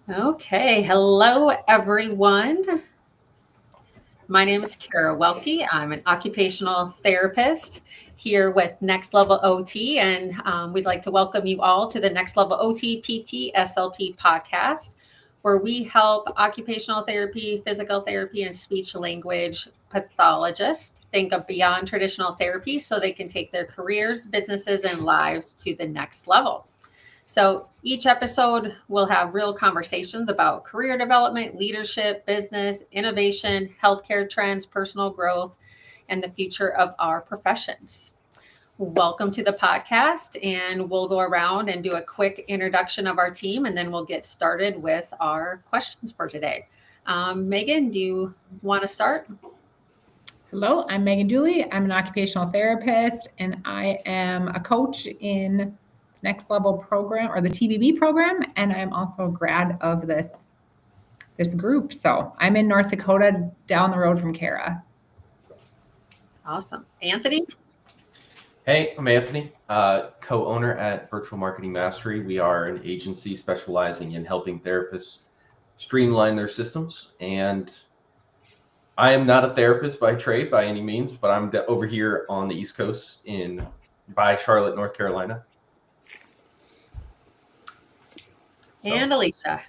Okay, hello everyone. My name is Kara Welkkey. I'm an occupational therapist here with Next Level OT, and we'd like to welcome you all to the Next Level OT PT SLP podcast, where we help occupational therapy, physical therapy, and speech language pathologists think of beyond traditional therapy so they can take their careers, businesses, and lives to the next level. So each episode will have real conversations about career development, leadership, business, innovation, healthcare trends, personal growth, and the future of our professions. Welcome to the podcast, and we'll go around and do a quick introduction of our team, and then we'll get started with our questions for today. Megan, do you want to start? Hello, I'm Megan Douly. I'm an occupational therapist, and I am a coach in Next Level program or the TBB program, and I'm also a grad of this group. So I'm in North Dakota, down the road from Kara. Awesome. Anthony? Hey, I'm Anthony, co-owner at Virtual Marketing Mastery. We are an agency specializing in helping therapists streamline their systems. And I am not a therapist by trade by any means, but I'm over here on the East Coast by Charlotte, North Carolina. And Alicia.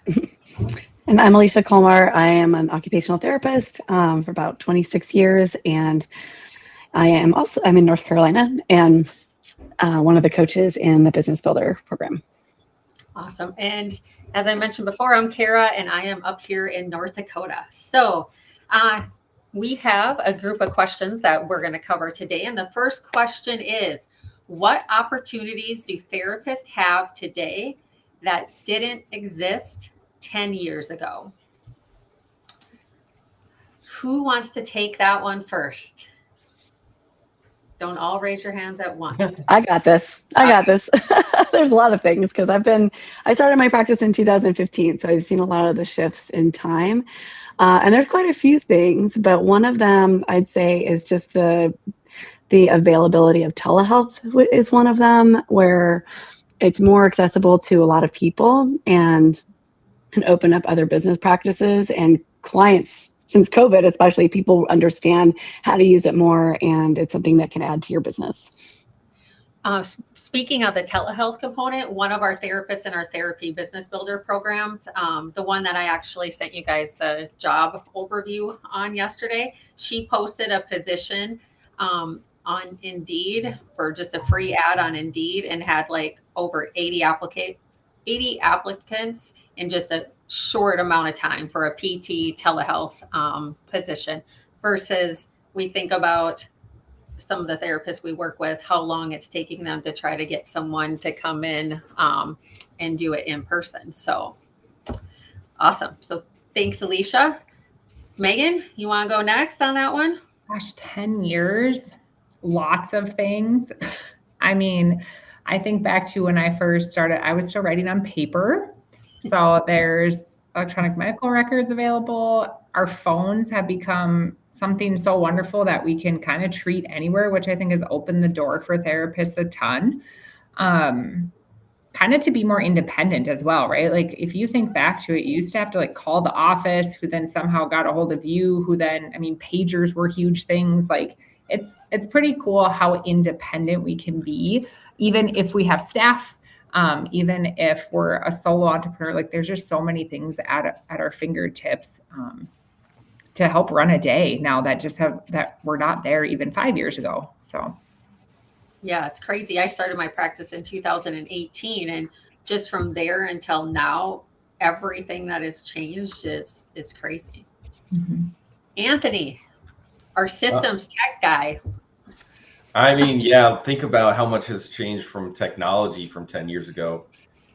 And I'm Alicia Colmar. I am an occupational therapist for about 26 years, and I'm in North Carolina and one of the coaches in the Business Builder program. Awesome. And as I mentioned before, I'm Kara, and I am up here in North Dakota. So we have a group of questions that we're going to cover today. And the first question is, what opportunities do therapists have today that didn't exist 10 years ago? Who wants to take that one first? Don't all raise your hands at once. I got this. There's a lot of things because I started my practice in 2015, so I've seen a lot of the shifts in time. And there's quite a few things, but one of them I'd say is just the availability of telehealth is one of them, where it's more accessible to a lot of people and can open up other business practices and clients. Since COVID, especially, people understand how to use it more, and it's something that can add to your business. Speaking of the telehealth component, one of our therapists in our therapy business builder programs, the one that I actually sent you guys the job overview on yesterday, she posted a position on Indeed for just a free ad on Indeed and had like over 80 applicants in just a short amount of time for a PT telehealth position, versus we think about some of the therapists we work with, how long it's taking them to try to get someone to come in and do it in person. So awesome. So thanks, Alicia. Megan, you want to go next on that one? Gosh, 10 years, lots of things. I mean, I think back to when I first started, I was still writing on paper. So there's electronic medical records available. Our phones have become something so wonderful that we can kind of treat anywhere, which I think has opened the door for therapists a ton. Kind of to be more independent as well, right? Like if you think back to it, you used to have to like call the office, who then somehow got a hold of you, pagers were huge things. Like it's pretty cool how independent we can be, even if we have staff. Even if we're a solo entrepreneur, like there's just so many things at our fingertips to help run a day now that were not there even 5 years ago. So. Yeah, it's crazy. I started my practice in 2018, and just from there until now, everything that has changed it's crazy. Mm-hmm. Anthony, our systems tech guy. I mean, yeah, think about how much has changed from technology from 10 years ago.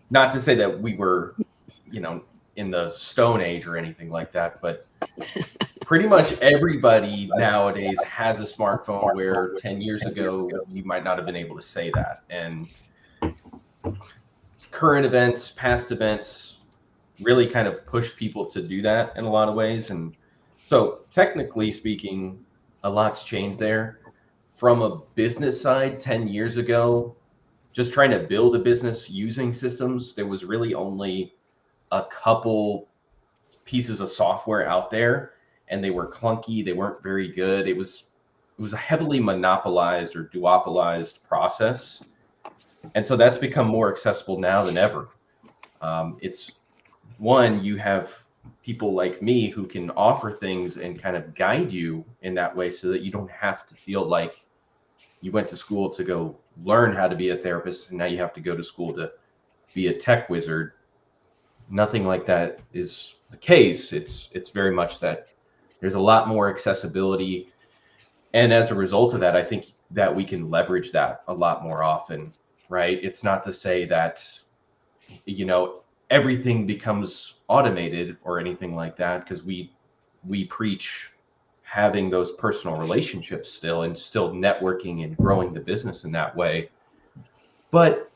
Not to say that we were, in the Stone Age or anything like that, but pretty much everybody nowadays has a smartphone, where 10 years ago, you might not have been able to say that. And current events, past events really kind of push people to do that in a lot of ways. And so technically speaking, a lot's changed there. From a business side, 10 years ago, just trying to build a business using systems, there was really only a couple pieces of software out there, and they were clunky. They weren't very good. It was a heavily monopolized or duopolized process. And so that's become more accessible now than ever. It's one, you have people like me who can offer things and kind of guide you in that way so that you don't have to feel like you went to school to go learn how to be a therapist and now you have to go to school to be a tech wizard. Nothing like that is the case. It's very much that there's a lot more accessibility. And as a result of that, I think that we can leverage that a lot more often, right? It's not to say that, everything becomes automated or anything like that, because we preach having those personal relationships still and still networking and growing the business in that way. But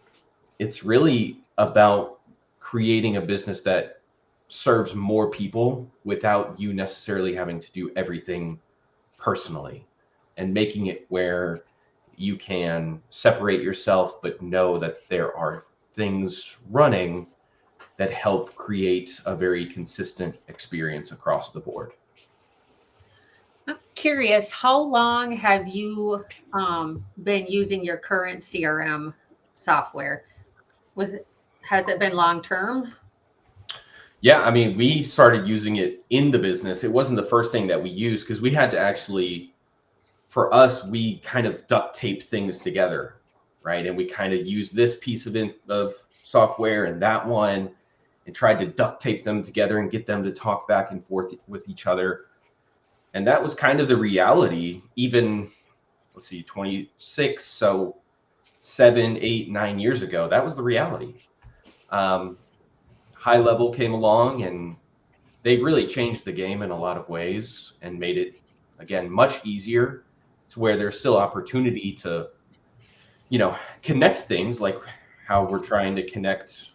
it's really about creating a business that serves more people without you necessarily having to do everything personally, and making it where you can separate yourself, but know that there are things running that help create a very consistent experience across the board. I'm curious, how long have you been using your current CRM software? Has it been long term? Yeah, I mean, we started using it in the business. It wasn't the first thing that we used because we had to actually, for us, we kind of duct tape things together, right? And we kind of used this piece of software and that one, and tried to duct tape them together and get them to talk back and forth with each other. And that was kind of the reality, even, 26, so 7, 8, 9 years ago, that was the reality. High Level came along and they really changed the game in a lot of ways and made it, again, much easier, to where there's still opportunity to, connect things like how we're trying to connect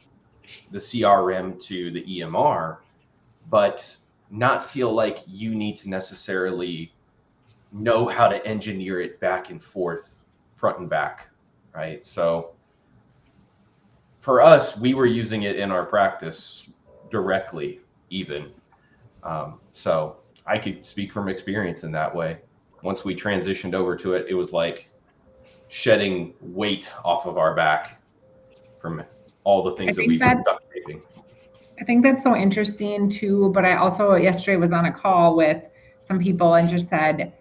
the CRM to the EMR, but not feel like you need to necessarily know how to engineer it back and forth, front and back, right? So for us, we were using it in our practice directly, even. So I could speak from experience in that way. Once we transitioned over to it, it was like shedding weight off of our back from all the things that we've been duct taping. I think that's so interesting too. But I also yesterday was on a call with some people and just said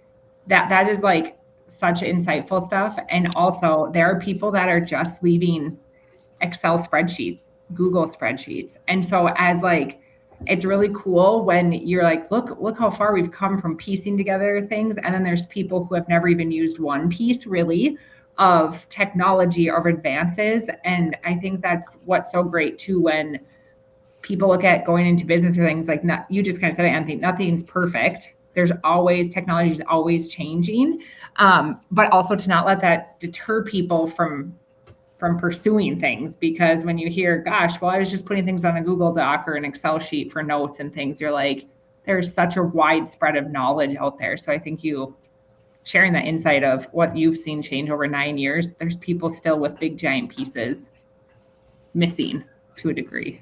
that is like such insightful stuff. And also there are people that are just leaving Excel spreadsheets, Google spreadsheets. And so as like, it's really cool when you're like, look how far we've come from piecing together things. And then there's people who have never even used one piece really of technology or advances. And I think that's what's so great too, when people look at going into business or things like, you just kind of said it, Anthony, nothing's perfect. There's always, technology is always changing. But also to not let that deter people from pursuing things, because when you hear, gosh, well, I was just putting things on a Google Doc or an Excel sheet for notes and things, you're like, there's such a wide spread of knowledge out there. So I think you sharing that insight of what you've seen change over 9 years, there's people still with big giant pieces missing to a degree.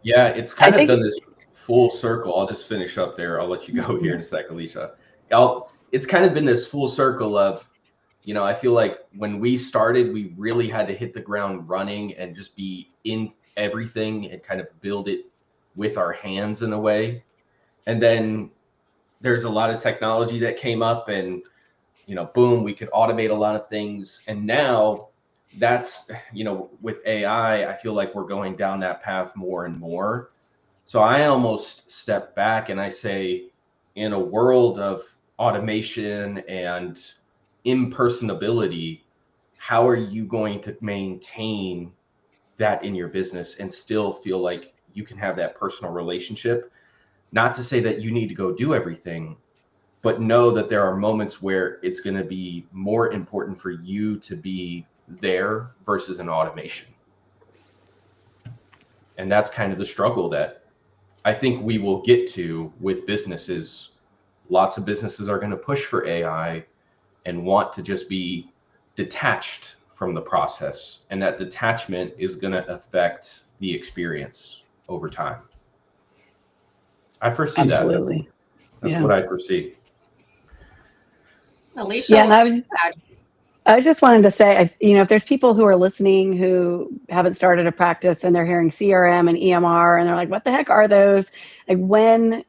Yeah, it's kind of done this full circle. I'll just finish up there. I'll let you go here in a sec, Alicia. It's kind of been this full circle of, I feel like when we started, we really had to hit the ground running and just be in everything and kind of build it with our hands in a way. And then there's a lot of technology that came up and, boom, we could automate a lot of things. And now that's, with AI, I feel like we're going down that path more and more. So I almost step back and I say, in a world of automation and impersonability, how are you going to maintain that in your business and still feel like you can have that personal relationship? Not to say that you need to go do everything, but know that there are moments where it's going to be more important for you to be there versus an automation. And that's kind of the struggle that I think we will get to with businesses. Lots of businesses are going to push for AI and want to just be detached from the process. And that detachment is going to affect the experience. over time. I foresee Absolutely. That's what I foresee. Alicia, Yeah, and I just wanted to say, if there's people who are listening who haven't started a practice and they're hearing CRM and EMR and they're like, what the heck are those? Like, can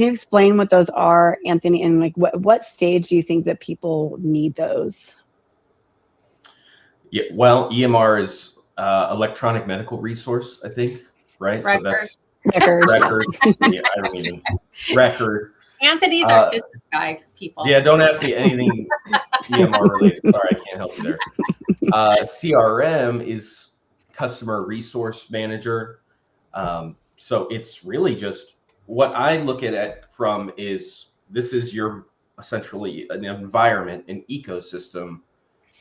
you explain what those are, Anthony? And like, what stage do you think that people need those? Yeah, well, EMR is electronic medical resource, I think, right? Record. So that's Records. record. Yeah, I don't even record. Anthony's our system guy, people. Yeah, don't ask me anything EMR related. Sorry, I can't help you there. CRM is customer resource manager. So it's really just what I look at it from is this is your essentially an environment, an ecosystem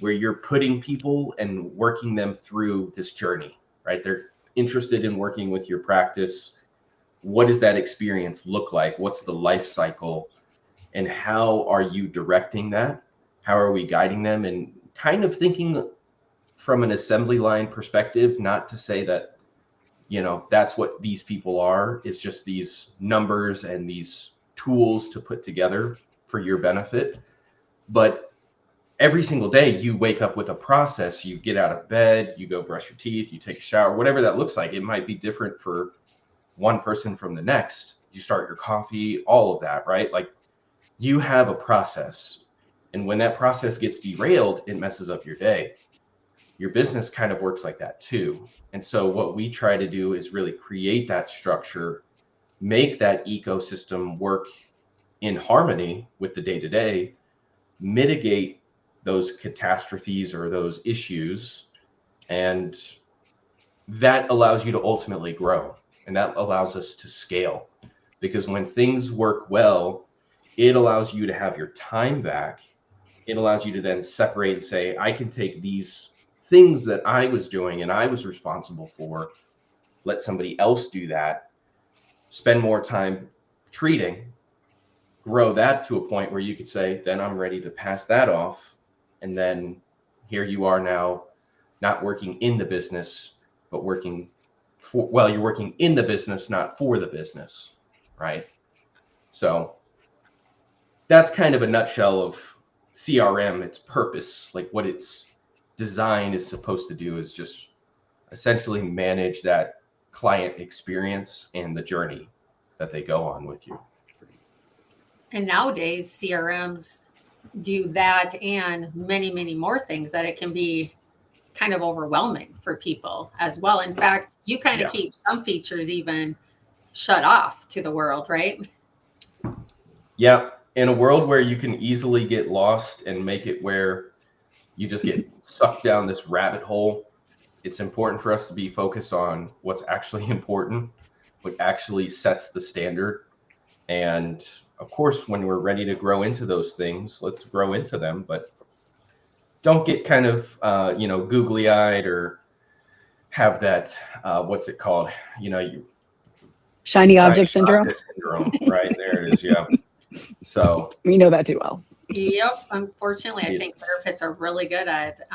where you're putting people and working them through this journey, right? They're interested in working with your practice. What does that experience look like? What's the life cycle? And how are you directing that? How are we guiding them? And kind of thinking from an assembly line perspective, not to say that, that's what these people are, is just these numbers and these tools to put together for your benefit. But every single day you wake up with a process. You get out of bed, you go brush your teeth, you take a shower, whatever that looks like. It might be different for one person from the next. You start your coffee, all of that, right? Like you have a process. And when that process gets derailed, it messes up your day. Your business kind of works like that too. And so what we try to do is really create that structure, make that ecosystem work in harmony with the day-to-day, mitigate those catastrophes or those issues. And that allows you to ultimately grow. And that allows us to scale. Because when things work well, it allows you to have your time back. It allows you to then separate and say, I can take these things that I was doing and I was responsible for, let somebody else do that, spend more time treating, grow that to a point where you could say, then I'm ready to pass that off. And then here you are now, not working in the business, but working for, well, you're working in the business, not for the business, right? So that's kind of a nutshell of CRM, its purpose, like what its design is supposed to do is just essentially manage that client experience and the journey that they go on with you. And nowadays, CRMs do that and many, many more things that it can be kind of overwhelming for people as well. In fact, you kind of keep some features even shut off to the world, right? Yeah. In a world where you can easily get lost and make it where you just get sucked down this rabbit hole, it's important for us to be focused on what's actually important, what actually sets the standard. And of course, when we're ready to grow into those things, let's grow into them, but don't get kind of, googly eyed or have that, what's it called? Shiny object syndrome. Right there it is. Yeah. So we know that too well. Yep. Unfortunately, I think therapists are really good at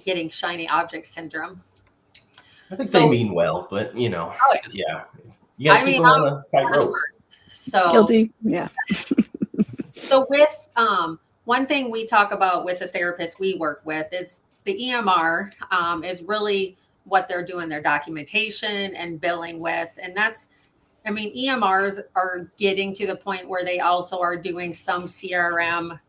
getting shiny object syndrome. I think they mean well, but You gotta keep them on a tight rope. So guilty. Yeah. So with one thing we talk about with the therapists we work with is the EMR is really what they're doing their documentation and billing with. And EMRs are getting to the point where they also are doing some CRM.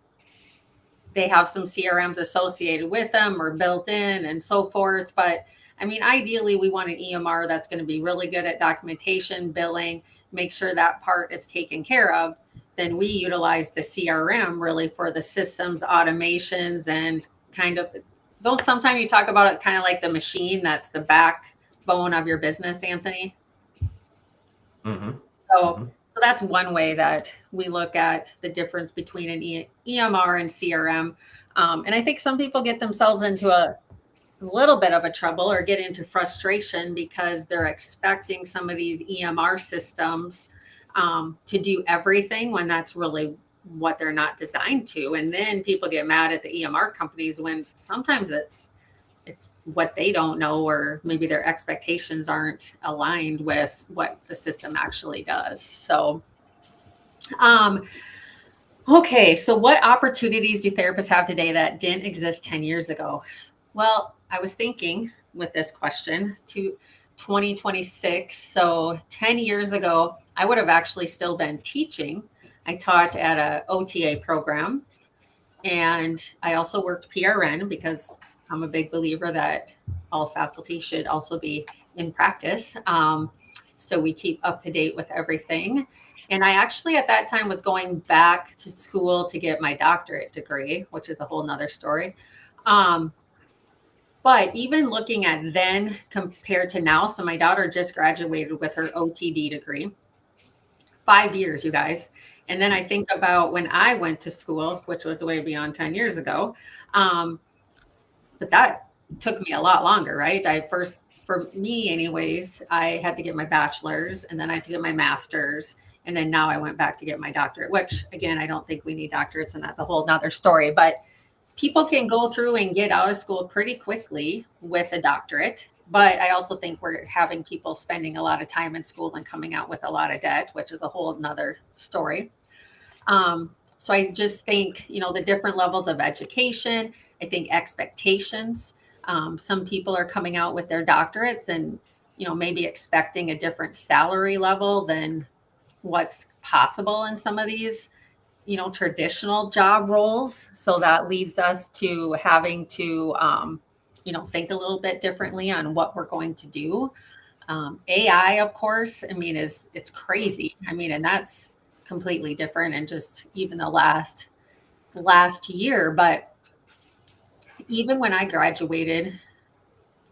They have some CRMs associated with them or built in and so forth. But ideally we want an EMR that's going to be really good at documentation, billing, make sure that part is taken care of. Then we utilize the CRM really for the systems, automations, and don't sometimes you talk about it kind of like the machine that's the backbone of your business, Anthony? Mm-hmm. So that's one way that we look at the difference between an EMR and CRM. And I think some people get themselves into a little bit of a trouble or get into frustration because they're expecting some of these EMR systems to do everything when that's really what they're not designed to. And then people get mad at the EMR companies when sometimes it's it's what they don't know, or maybe their expectations aren't aligned with what the system actually does. So, okay. So what opportunities do therapists have today that didn't exist 10 years ago? Well, I was thinking with this question to 2026. So 10 years ago, I would have actually still been teaching. I taught at a OTA program, and I also worked PRN because I'm a big believer that all faculty should also be in practice. So we keep up to date with everything. And I actually at that time was going back to school to get my doctorate degree, which is a whole nother story. But even looking at then compared to now, so my daughter just graduated with her OTD degree, 5 years, you guys. And then I think about when I went to school, which was way beyond 10 years ago. But that took me a lot longer, right? For me anyways, I had to get my bachelor's, and then I had to get my master's. And then now I went back to get my doctorate, which again, I don't think we need doctorates, and that's a whole nother story. But people can go through and get out of school pretty quickly with a doctorate. But I also think we're having people spending a lot of time in school and coming out with a lot of debt, which is a whole nother story. So I just think, the different levels of education, I think expectations. Some people are coming out with their doctorates and, maybe expecting a different salary level than what's possible in some of these, traditional job roles. So that leads us to having to, think a little bit differently on what we're going to do. AI, of course, it's crazy. And that's completely different, and just even the last year. But even when I graduated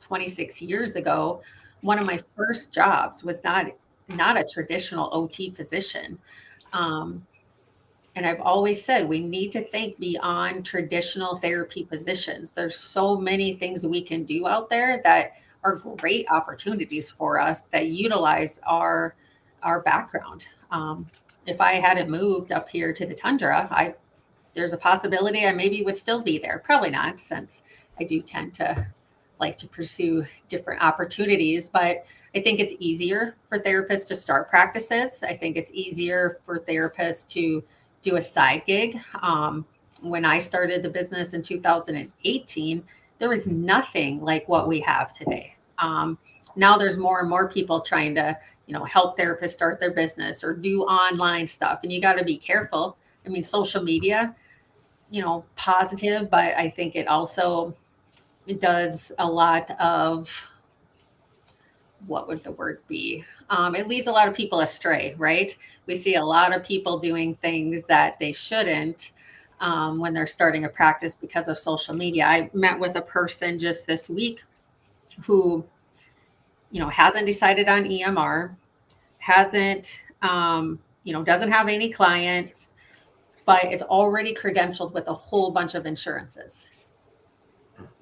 26 years ago, one of my first jobs was not a traditional OT position. And I've always said we need to think beyond traditional therapy positions. There's so many things we can do out there that are great opportunities for us that utilize our background. If I hadn't moved up here to the tundra, there's a possibility I maybe would still be there. Probably not, since I do tend to like to pursue different opportunities. But I think it's easier for therapists to start practices. I think it's easier for therapists to do a side gig. When I started the business in 2018, there was nothing like what we have today. Now there's more and more people trying to, help therapists start their business or do online stuff. And you got to be careful. Social media, positive, but I think it does a lot of, what would the word be? It leads a lot of people astray, right? We see a lot of people doing things that they shouldn't when they're starting a practice because of social media. I met with a person just this week who, hasn't decided on EMR, hasn't, doesn't have any clients, but it's already credentialed with a whole bunch of insurances.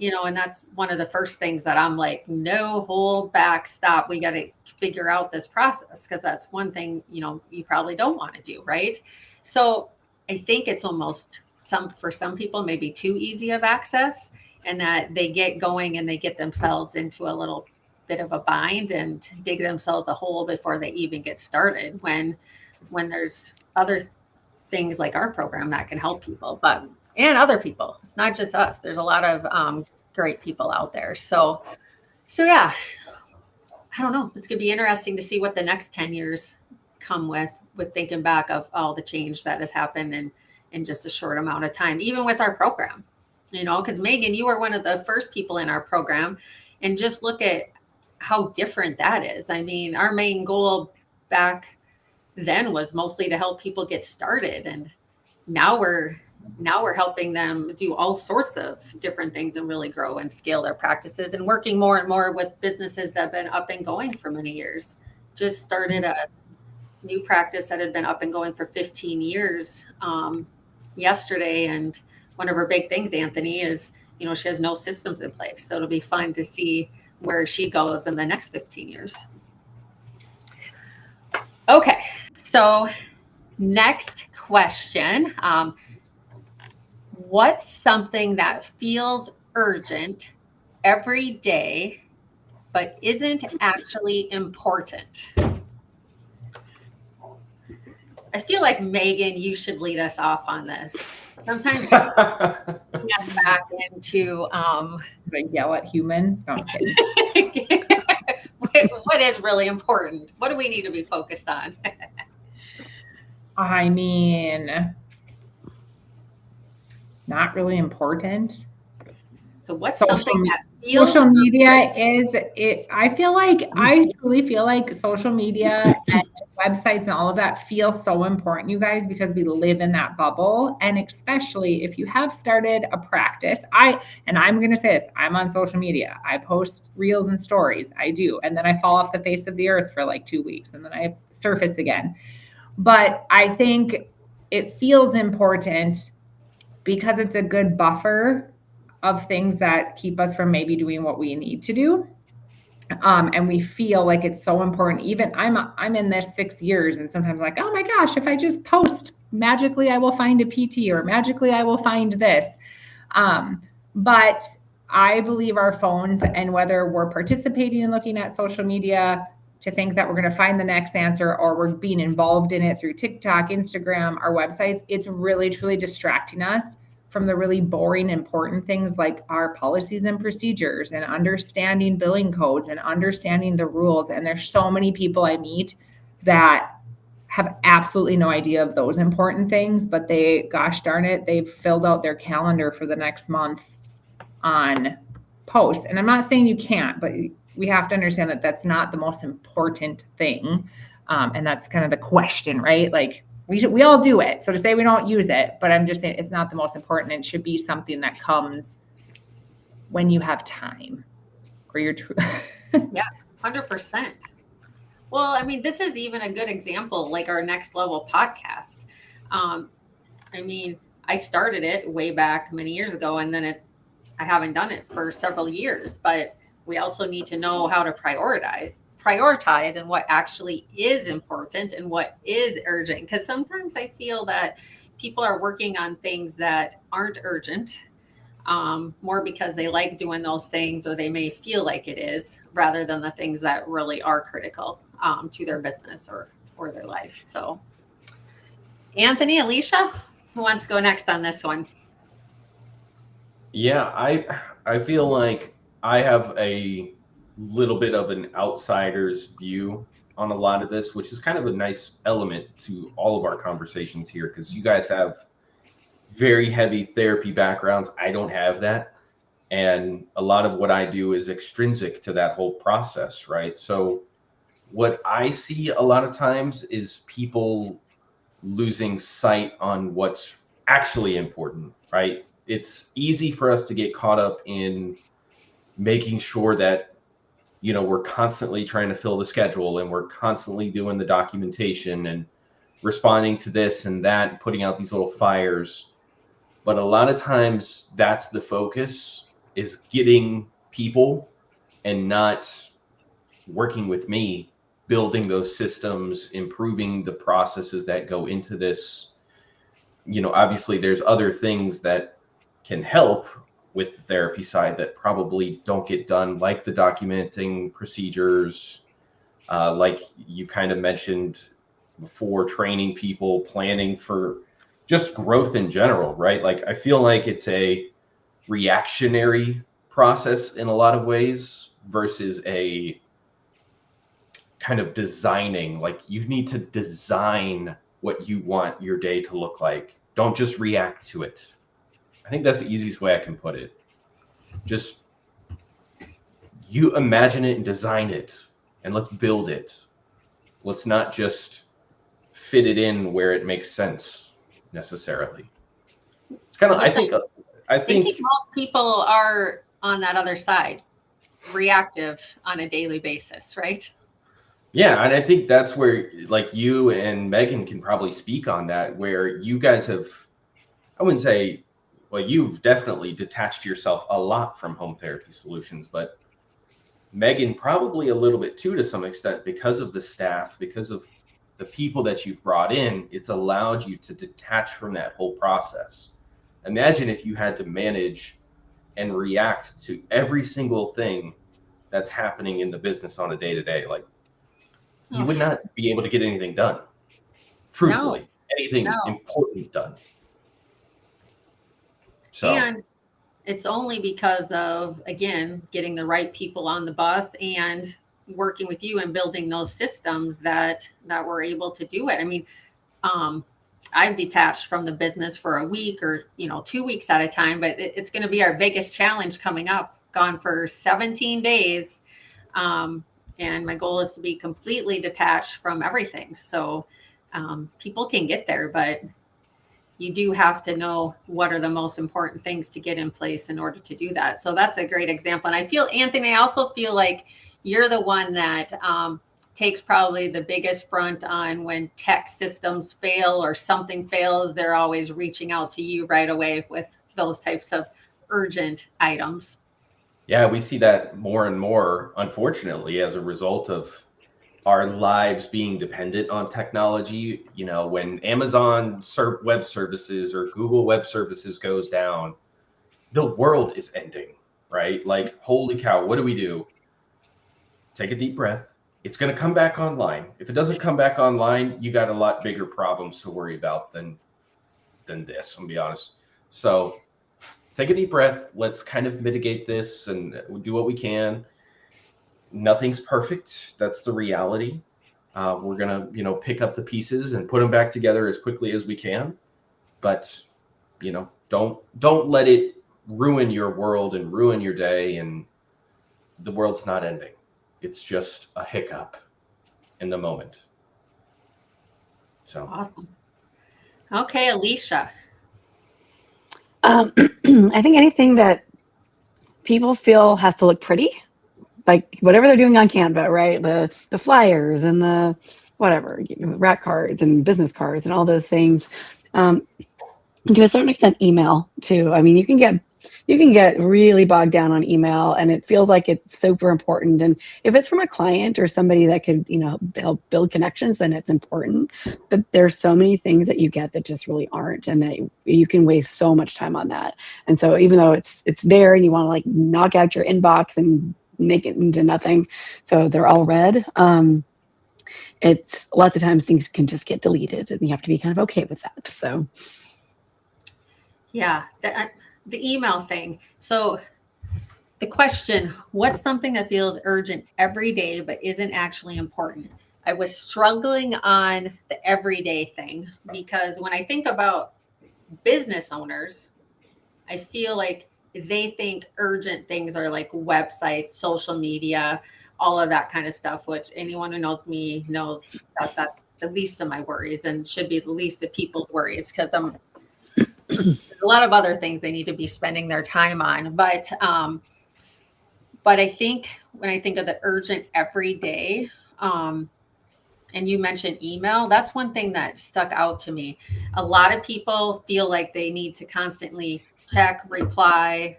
And that's one of the first things that I'm like, no, hold back, stop. We got to figure out this process, because that's one thing, you probably don't want to do, right? So I think it's almost for some people, maybe too easy of access, and that they get going and they get themselves into a little bit of a bind and dig themselves a hole before they even get started, when there's other things like our program that can help people, and other people. It's not just us. There's a lot of great people out there. So yeah, I don't know. It's going to be interesting to see what the next 10 years come with thinking back of all the change that has happened in just a short amount of time, even with our program, because Megan, you were one of the first people in our program, and just look at how different that is. Our main goal back then was mostly to help people get started. And now we're helping them do all sorts of different things and really grow and scale their practices, and working more and more with businesses that have been up and going for many years. Just started a new practice that had been up and going for 15 years yesterday. And one of her big things, Anthony, is, she has no systems in place. So it'll be fun to see where she goes in the next 15 years. Okay. So next question. What's something that feels urgent every day, but isn't actually important? I feel like, Megan, you should lead us off on this. Sometimes you bring us back into Like yell at humans. No, I'm kidding. what is really important? What do we need to be focused on? I mean, not really important. So what's Social something that feels Social media is it. I truly feel like social media and websites and all of that feel so important, you guys, because we live in that bubble. And especially if you have started a practice, I'm going to say this, I'm on social media. I post reels and stories. I do. And then I fall off the face of the earth for like 2 weeks and then I surface again. But I think it feels important because it's a good buffer of things that keep us from maybe doing what we need to do. And we feel like it's so important. Even I'm in this 6 years and sometimes like, oh my gosh, if I just post, magically I will find a PT or magically I will find this. But I believe our phones, and whether we're participating in looking at social media to think that we're going to find the next answer or we're being involved in it through TikTok, Instagram, our websites, it's really, truly distracting us from the really boring, important things like our policies and procedures and understanding billing codes and understanding the rules. And there's so many people I meet that have absolutely no idea of those important things, but gosh darn it, they've filled out their calendar for the next month on posts. And I'm not saying you can't, but we have to understand that that's not the most important thing. And that's kind of the question, right? Like, we all do it. So to say we don't use it, but I'm just saying it's not the most important. It should be something that comes when you have time or you're true. Yeah, 100%. Well, I mean, this is even a good example, like our Next Level podcast. I mean, I started it way back many years ago, and then I haven't done it for several years, but we also need to know how to prioritize and what actually is important and what is urgent. Because sometimes I feel that people are working on things that aren't urgent, more because they like doing those things or they may feel like it is, rather than the things that really are critical to their business or their life. So Anthony, Alicia, who wants to go next on this one? Yeah, I feel like I have a little bit of an outsider's view on a lot of this, which is kind of a nice element to all of our conversations here, because you guys have very heavy therapy backgrounds. I don't have that. And a lot of what I do is extrinsic to that whole process, right? So what I see a lot of times is people losing sight on what's actually important, right? It's easy for us to get caught up in making sure that we're constantly trying to fill the schedule and we're constantly doing the documentation and responding to this and that, putting out these little fires. But a lot of times that's the focus, is getting people and not working with me, building those systems, improving the processes that go into this. Obviously there's other things that can help with the therapy side that probably don't get done, like the documenting procedures, like you kind of mentioned before, training people, planning for just growth in general, right? Like I feel like it's a reactionary process in a lot of ways versus a kind of designing. Like you need to design what you want your day to look like. Don't just react to it. I think that's the easiest way I can put it. Just you imagine it and design it, and let's build it. Let's not just fit it in where it makes sense necessarily. It's kind of, I think most people are on that other side, reactive on a daily basis, right? Yeah, and I think that's where, like, you and Megan can probably speak on that, where you guys have, I wouldn't say, well, you've definitely detached yourself a lot from home therapy solutions, but Megan probably a little bit too, to some extent, because of the staff, because of the people that you've brought in. It's allowed you to detach from that whole process. Imagine if you had to manage and react to every single thing that's happening in the business on a day-to-day, like you would not be able to get anything done. Truthfully, anything important done. So, and it's only because of, again, getting the right people on the bus and working with you and building those systems that we're able to do it. I mean, I've detached from the business for a week or 2 weeks at a time, but it's going to be our biggest challenge coming up. Gone for 17 days, and my goal is to be completely detached from everything. So people can get there, but you do have to know what are the most important things to get in place in order to do that. So that's a great example. And I feel, Anthony, I also feel like you're the one that takes probably the biggest brunt on when tech systems fail or something fails. They're always reaching out to you right away with those types of urgent items. Yeah, we see that more and more, unfortunately, as a result of our lives being dependent on technology. When Amazon Web Services or Google Web Services goes down, the world is ending, right? Like, holy cow, what do? Take a deep breath. It's going to come back online. If it doesn't come back online, you got a lot bigger problems to worry about than this, I'm gonna be honest. So take a deep breath. Let's kind of mitigate this and do what we can. Nothing's perfect. That's the reality. We're gonna, pick up the pieces and put them back together as quickly as we can. But, don't let it ruin your world and ruin your day. And the world's not ending. It's just a hiccup in the moment. So Awesome. Okay, Alicia. I think anything that people feel has to look pretty, like whatever they're doing on Canva, right? The flyers and the whatever, rat cards and business cards and all those things. To a certain extent, email too. I mean, you can get really bogged down on email, and it feels like it's super important. And if it's from a client or somebody that could, help build connections, then it's important. But there's so many things that you get that just really aren't, and that you can waste so much time on that. And so, even though it's there, and you want to like knock out your inbox and make it into nothing, so they're all red. It's lots of times things can just get deleted, and you have to be kind of okay with that. So. Yeah, the email thing. So the question, what's something that feels urgent every day but isn't actually important? I was struggling on the everyday thing because when I think about business owners, I feel like they think urgent things are like websites, social media, all of that kind of stuff, which anyone who knows me knows that that's the least of my worries and should be the least of people's worries because there's a lot of other things they need to be spending their time on. But I think when I think of the urgent every day, and you mentioned email, that's one thing that stuck out to me. A lot of people feel like they need to constantly check, reply,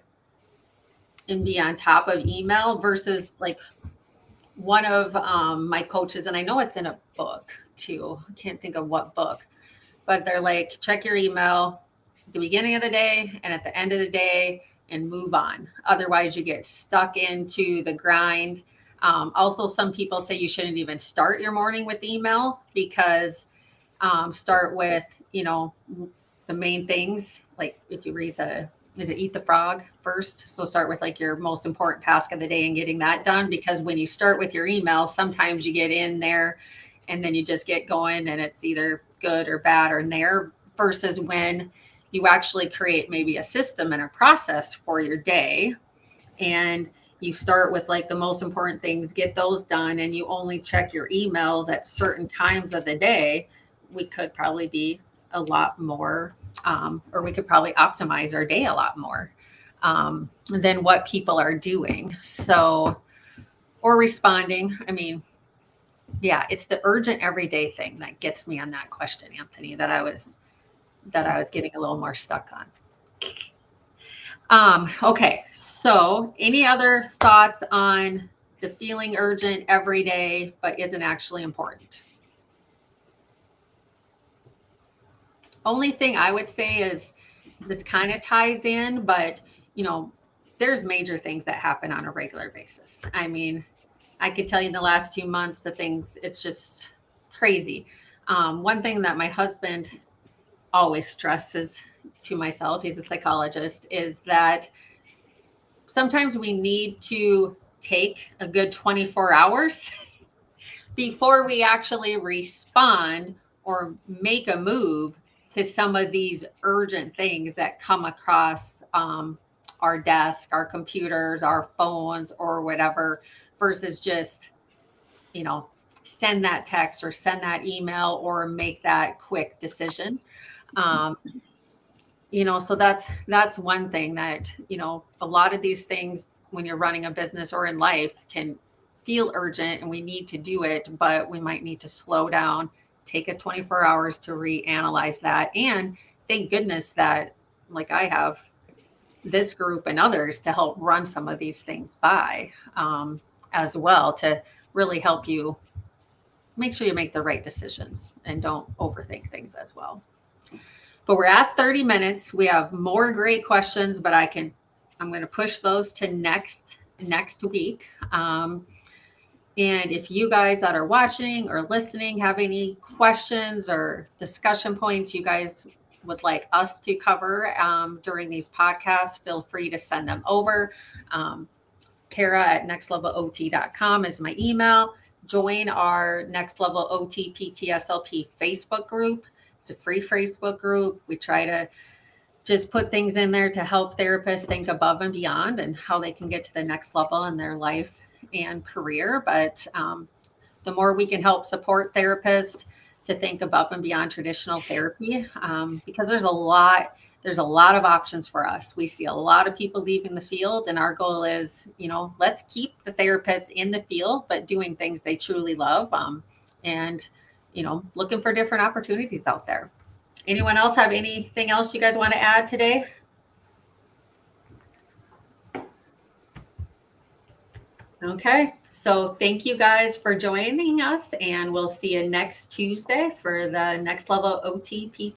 and be on top of email versus like one of my coaches, and I know it's in a book too. I can't think of what book, but they're like, check your email at the beginning of the day and at the end of the day and move on. Otherwise, you get stuck into the grind. Also, some people say you shouldn't even start your morning with email because start with, the main things. Like if you read is it Eat the Frog first? So start with like your most important task of the day and getting that done. Because when you start with your email, sometimes you get in there and then you just get going and it's either good or bad or there versus when you actually create maybe a system and a process for your day and you start with like the most important things, get those done, and you only check your emails at certain times of the day, we could probably be a lot more, or we could probably optimize our day a lot more than what people are doing. So, or responding. I mean, yeah, it's the urgent everyday thing that gets me on that question, Anthony, that I was getting a little more stuck on. Okay, so any other thoughts on the feeling urgent every day, but isn't actually important? Only thing I would say is this kind of ties in, but there's major things that happen on a regular basis. I mean, I could tell you in the last 2 months, the things, it's just crazy. One thing that my husband always stresses to myself, he's a psychologist, is that sometimes we need to take a good 24 hours before we actually respond or make a move to some of these urgent things that come across our desk, our computers, our phones, or whatever, versus just, send that text or send that email or make that quick decision. So that's one thing that, a lot of these things when you're running a business or in life can feel urgent and we need to do it, but we might need to slow down, take a 24 hours to reanalyze that. And thank goodness that, like, I have this group and others to help run some of these things by as well, to really help you make sure you make the right decisions and don't overthink things as well. But we're at 30 minutes. We have more great questions, but I'm going to push those to next week. And if you guys that are watching or listening have any questions or discussion points you guys would like us to cover during these podcasts, feel free to send them over. Kara@nextlevelot.com is my email. Join our Next Level OT PT SLP Facebook group. It's a free Facebook group. We try to just put things in there to help therapists think above and beyond and how they can get to the next level in their life and career. But the more we can help support therapists to think above and beyond traditional therapy, because there's a lot of options for us. We see a lot of people leaving the field, and our goal is, let's keep the therapists in the field, but doing things they truly love, and looking for different opportunities out there. Anyone else have anything else you guys want to add today? Okay, so thank you guys for joining us, and we'll see you next Tuesday for the Next Level OT PT